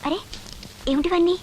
అరే ఏమిటివన్నీ?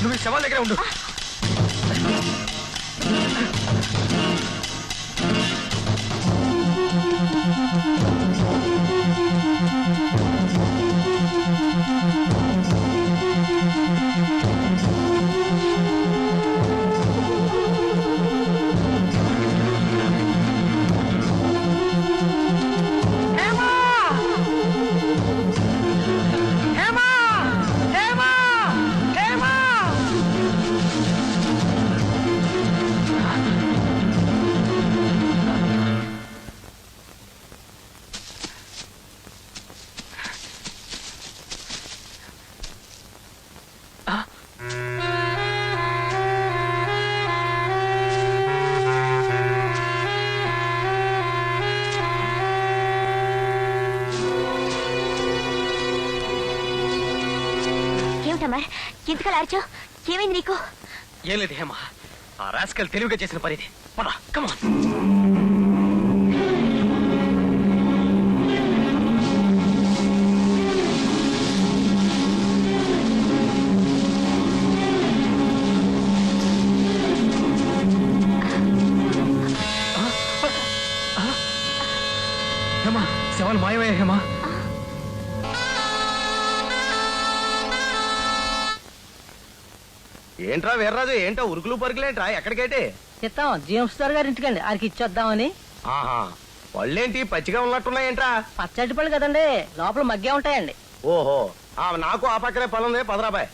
నువ్వు శవాల దగ్గర ఉండు. ఎందుకలా అరిచావు? ఏమైంది నీకు? ఏం లేదు హేమ, ఆ రాస్కల్ తెలివిగా చేసిన పని. పద, కమ్ ఆన్. హేమ, శవాలు మాయమయ్యా హేమ. ఏంట్రా వీర్రాజు, ఏంటో ఉరుకులు పరుగులేంట్రా? ఎక్కడికైతే చిత్తం జీఎంస్ గారి ఇంటికండి, ఆడికి ఇచ్చొద్దామని. పళ్ళేంటి పచ్చిగా ఉన్నట్టున్నాయేంట్రా? పచ్చడి పళ్ళు కదండి, లోపల మగ్గే ఉంటాయండి. ఓహో, నాకు ఆ పక్కనే పనుంది, పదరాబాయ్.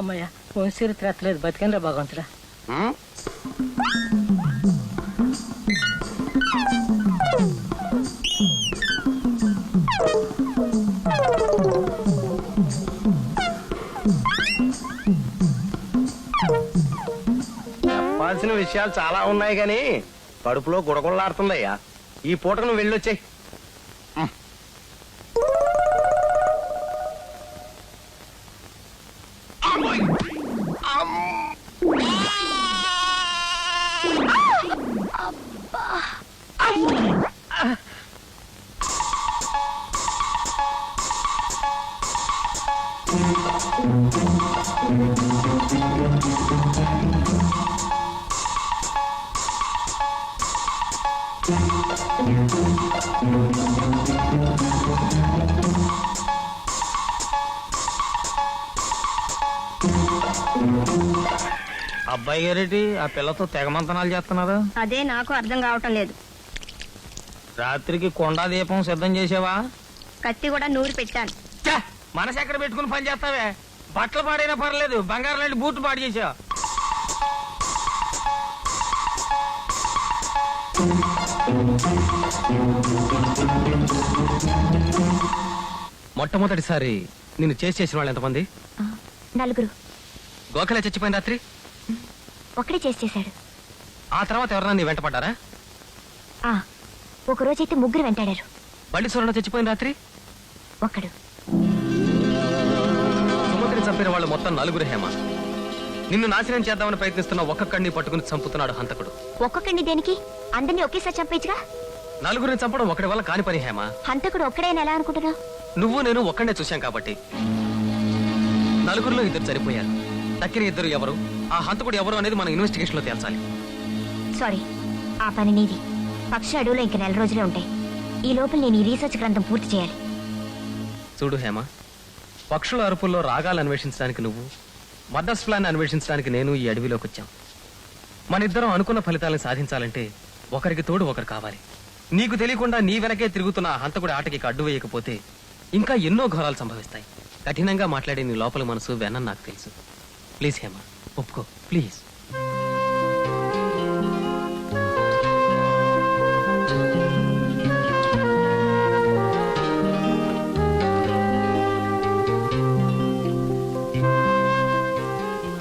అమ్మయ్య, వంశీరు తిరగలేదు, బతికండి రా భగవంతుడా. చెప్పాల్సిన విషయాలు చాలా ఉన్నాయి గాని కడుపులో గుడగుళ్ళాడుతుందయ్యా. ఈ పూటకు నువ్వు వెళ్ళొచ్చాయి. అబ్బాయి గారేటి ఆ పిల్లతో తెగమంతనాలు చేస్తున్నారు? అదే నాకు అర్థం కావటం లేదు. రాత్రికి కొండా దీపం సిద్ధం చేసావా? కత్తి కూడా నూరి పెట్టాను. మనసు ఎక్కడ పెట్టుకుని పని చేస్తావే? బట్టలు పాడైనా పర్లేదు, బంగారం లాంటి బూట్లు పాడు చేసావు. మొట్టమొదటిసారి నిన్ను చేసిన వాళ్ళు ఎంతమంది? 4. గోఖలే చచ్చిపోయిన రాత్రి ఒకడే చేశాడు. ఆ తర్వాత ఎవరన్నా నీ వెంట పడ్డారా? ఒక రోజైతే 3 వెంటాడారు. బళ్ళి సూరణ చచ్చిపోయిన రాత్రి ఒక్కడు. సుమతిని చంపిన వాళ్ళు మొత్తం 4 హేమ. నిన్ను నాశనం చేద్దామని ప్రయత్నిస్తున్న ఒక్కొక్కడిని పట్టుకుని చంపుతున్నాడు హంతకుడు. ఒక్కొక్కడిని దేనికి? అందరినీ ఒకేసారి చంపేచ్చుగా. నలుగురిని చంపడం ఒకటి వల్ల కాని పని హేమ. హంతకుడు ఒక్కడేనా ఎలా అనుకుంటున్నావు? నువ్వు నేను ఒక్కడే చూశాం కాబట్టి. నలుగురిలో ఇద్దరు చనిపోయారు. తక్కిన ఇద్దరు ఎవరు, ఆ హంతకుడు ఎవరు అనేది మన ఇన్వెస్టిగేషన్ లో తేల్చాలి. సారీ, ఆ పని నీది. పక్షి అడవులో ఇంక 4 రోజులే ఉంటాయి. ఈ లోపల నేను ఈ రీసెర్చ్ గ్రంథం పూర్తి చేయాలి. చూడు హేమ, పక్షుల అరుపుల్లో రాగాలు అన్వేషించడానికి నువ్వు, మదర్స్ ప్లాన్ అన్వేషించడానికి నేను ఈ అడవిలోకి వచ్చాం. మన ఇద్దరం అనుకున్న ఫలితాలను సాధించాలంటే ఒకరికి తోడు ఒకరు కావాలి. నీకు తెలియకుండా నీ వెనకే తిరుగుతున్న ఆ హంతకుడి ఆటకి అడ్డు వేయకపోతే ఇంకా ఎన్నో ఘోరాలు సంభవిస్తాయి. కఠినంగా మాట్లాడే నీ లోపల మనసు వెనని నాకు తెలుసు. ప్లీజ్ హేమ, ఒప్పుకో ప్లీజ్.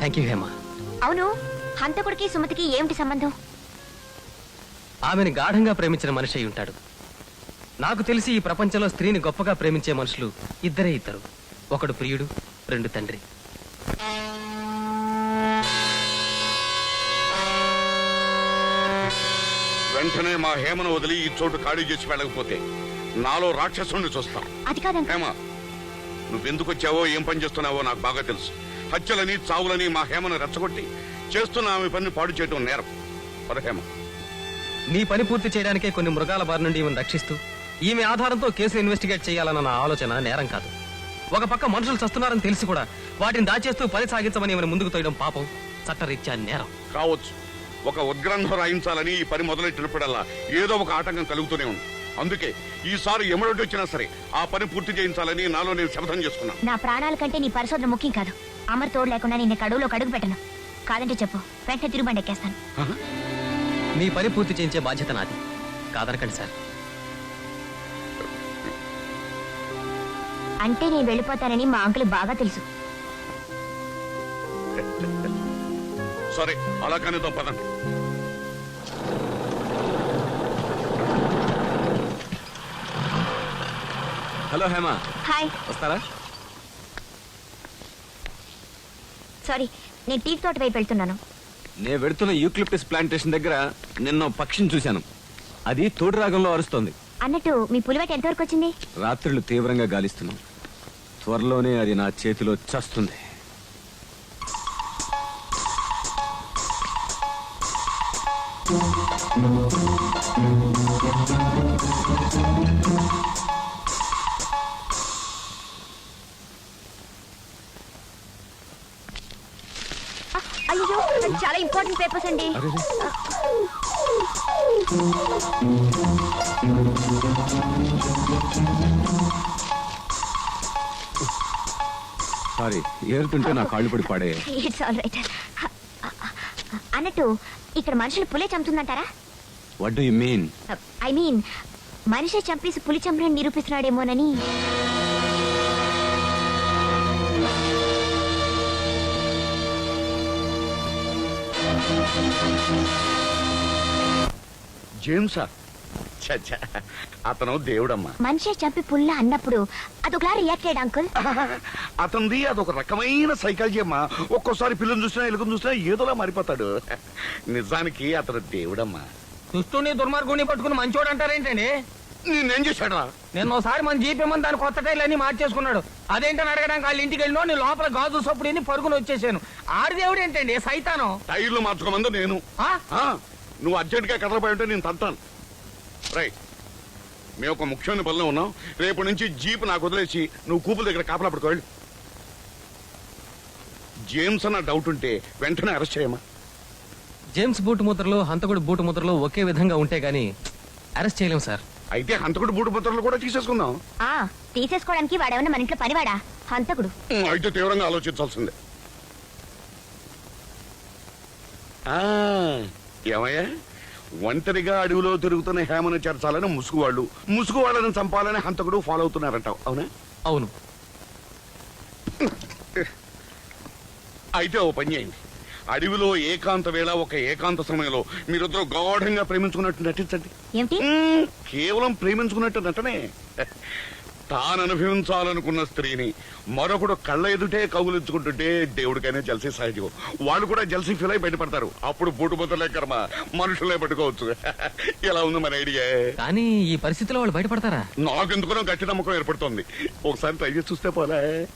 Thank you Hema. అవును, హంతకుడికి సుమతికి ఏమిటి సంబంధం? ఆమెను గాఢంగా ప్రేమించిన మనిషి అయి ఉంటాడు. నాకు తెలిసి ఈ ప్రపంచంలో స్త్రీని గొప్పగా ప్రేమించే మనుషులు ఇద్దరే ఇద్దరు. ఒకడు ప్రియుడు, 2 తండ్రి. వెంటనే మా హేమను వదిలి ఈ చోటు ఖాళీ చేసి వెళ్ళకపోతే నాలో రాక్షసుని చూస్తాం. అది కాదండి. హేమ, నువ్వెందుకు వచ్చావో ఏం పని చేస్తున్నావో నాకు బాగా తెలుసు. హత్యలని చావులని మా హేమను రెచ్చగొట్టి చేస్తున్న ఆమె పని పాడు చేయడం నేరం. హేమ, నీ పని పూర్తి చేయడానికే కొన్ని మృగాల బారి నుండి ఈమెను రక్షిస్తూ ఈమె ఆధారంతో కేసు ఇన్వెస్టిగేట్ చేయాలన్న నా ఆలోచన నేరం కాదు. ఒక పక్క మనుషులు చస్తున్నారని తెలిసి కూడా వాటిని దాచేస్తూ పని సాగించమని ఈమెను ముందుకు తోయడం పాపం, చట్టరీత్యా నేరం కావచ్చు. ఒక ఉద్గ్రంథం రాయించాలని ఈ పని మొదలెట్టినప్పుడల్లా ఏదో ఒక ఆటంకం కలుగుతూనే ఉంది. అందుకే ఈసారి ఎమడొడ్డి వచ్చినా సరే ఆ పని పూర్తి చేయించాలని నాలో నేను శపథం చేసుకున్నాను. నా ప్రాణాల కంటే నీ పరిశోధన ముఖ్యం కాదు. అమర్ తోడు లేకుండా నిన్న కడువులో కడుగు పెట్టను. కాదంటే చెప్పు, వెంటనే తిరుగుబండి ఎక్కేస్తాను. మీ పని పూర్తి చేయించే బాధ్యత నాది. కాదనకండి సార్. అంటే నేను వెళ్ళిపోతానని మా అంకుల్ బాగా తెలుసు. సరే, అలా కనిద్దాం పదండి. Hello Hema, hi. వస్తారా? సారీ, నేను టీ తోట వైపు వెళ్తున్నాను. నేను వెడుతున్న యూక్లిప్టస్ ప్లాంటేషన్ దగ్గర నిన్న పక్షిని చూశాను. అది తోడు రాగంలో అరుస్తోంది. అన్నట్టు మీ పులివేట ఎంతవరకు వచ్చింది? రాత్రులు తీవ్రంగా గాలిస్తున్నాం. త్వరలోనే అది నా చేతిలో చస్తుంది. అయ్యో, చాలా ఇంపార్టెంట్ పేపర్స్ అండి. అరెరే. సారీ, ఏరుతుంటే నా కాళ్ళు పడి పాడే. It's all right. అన్నట్టు ఇక్కడ మనుషులు పులే చంపుతుందంటారా? What do you mean? I mean మనిషి చంపేసి పులి చంపిన నిరూపిస్తున్నాడేమోనని. జేమ్సా? చచ్చా, అతను దేవుడమ్మా. మనిషి చంపి పుల్ల అన్నప్పుడు అదొకలా రియాక్ట్ అయ్యాడు అంకుల్. అతనిది అదొక రకమైన సైకాలజీ అమ్మా. ఒక్కోసారి పిల్లలు చూసినా ఎలుగును చూసినా ఏదోలా మారిపోతాడు. నిజానికి అతను దేవుడమ్మా. దుష్టుని దుర్మార్గుని పట్టుకుని మంచోడు అంటారేంటండి? నేనేం చేశాడా? నిన్న ఒకసారి మన జీపేమని దాని కొత్త టైర్లు అన్ని మార్చేసుకున్నాడు. అదేంటని అడగడానికి వాళ్ళ ఇంటికి వెళ్ళినో నేను లోపల గాజు సొప్పుడిని పరుగుని వచ్చేసాను. ఆడిదేవుడు ఏంటండి, సైతాను. టైర్లు మార్చుకోమంది నేను. ఆ? నువ్వు అర్జెంట్ గా కదలపోయి ఉంటే నేను తంటాను. రైట్, మేము ఒక ముఖ్యమైన పనిలో ఉన్నాం. రేపు నుంచి జీప్ నాకు వదిలేసి నువ్వు కూపుల దగ్గర కాపలా పడుకోవాలి. జేమ్స్ అన్న డౌట్ ఉంటే వెంటనే అరెస్ట్ చేయమా. జేమ్స్ బూటు ముద్రలు, హంతకుడు బూటు ముద్రలు ఒకే విధంగా ఉంటే గానీ అరెస్ట్ చేయలేం సార్. అయితే హంతకుడు బూటు పత్రాలు కూడా తీసేసుకుందాం. తీసేసుకోవడానికి వాడేమన్నా మన ఇంట్లో పనివాడా? హంతకుడు. అయితే తీవ్రంగా ఆలోచించాల్సిందే. ఏమయ్యా, ఒంటరిగా అడవిలో తిరుగుతున్న హేమను చేర్చాలని ముసుగు వాళ్ళని చంపాలని హంతకుడు ఫాలో అవుతున్నారంటావు, అవునా? అవును. అయితే ఓ పని చేయండి. అడవిలో ఏకాంత వేళ ఒక ఏకాంత సమయంలో మీరిద్దరూ గాఢంగా ప్రేమించుకున్నట్టు నటించండి. ఏమిటి? కేవలం ప్రేమించుకున్నట్టు నటనే. తాను అనుభవించాలనుకున్న స్త్రీని మరొకడు కళ్ళ ఎదుటే కౌగులించుకుంటుంటే దేవుడికైనా జలసీ సహజం. వాళ్ళు కూడా జలసీ ఫీల్ అయి బయటపడతారు. అప్పుడు బూటు బొత్తలే కర్మ, మనుషులే పట్టుకోవచ్చు. ఇలా ఉంది మన ఐడియా. కానీ ఈ పరిస్థితిలో వాళ్ళు బయటపడతారా? నాకెందుకునో గట్టి నమ్మకం ఏర్పడుతోంది. ఒకసారి ట్రై చేసి చూస్తే పోలే.